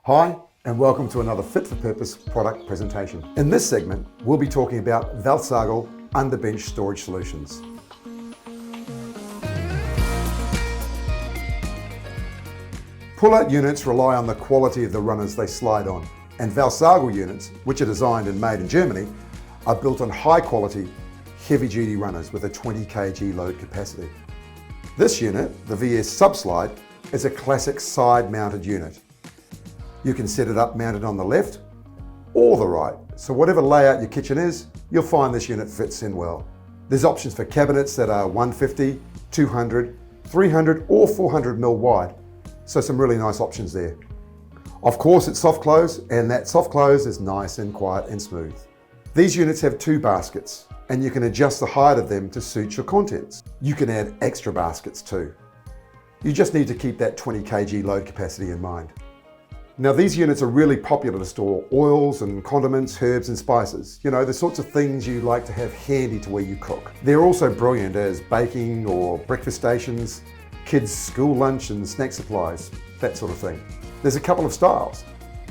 Hi, and welcome to another fit-for-purpose product presentation. In this segment, we'll be talking about Vauth Sagel underbench storage solutions. Pull-out units rely on the quality of the runners they slide on, and Vauth Sagel units, which are designed and made in Germany, are built on high-quality, heavy-duty runners with a 20 kg load capacity. This unit, the VS Subslide, is a classic side-mounted unit. You can set it up mounted on the left or the right, so whatever layout your kitchen is, you'll find this unit fits in well. There's options for cabinets that are 150, 200, 300 or 400 mil wide, so some really nice options there. Of course, it's soft close, and that soft close is nice and quiet and smooth. These units have two baskets, and you can adjust the height of them to suit your contents. You can add extra baskets too. You just need to keep that 20 kg load capacity in mind. Now, these units are really popular to store oils and condiments, herbs and spices. You know, the sorts of things you like to have handy to where you cook. They're also brilliant as baking or breakfast stations, kids' school lunch and snack supplies, that sort of thing. There's a couple of styles.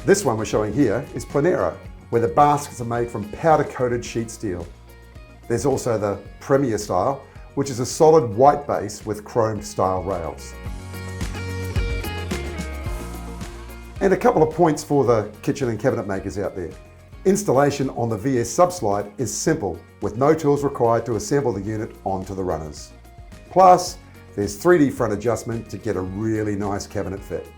This one we're showing here is Planero, where the baskets are made from powder-coated sheet steel. There's also the Premier style, which is a solid white base with chromed style rails. And a couple of points for the kitchen and cabinet makers out there. Installation on the VS Subslide is simple, with no tools required to assemble the unit onto the runners. Plus, there's 3D front adjustment to get a really nice cabinet fit.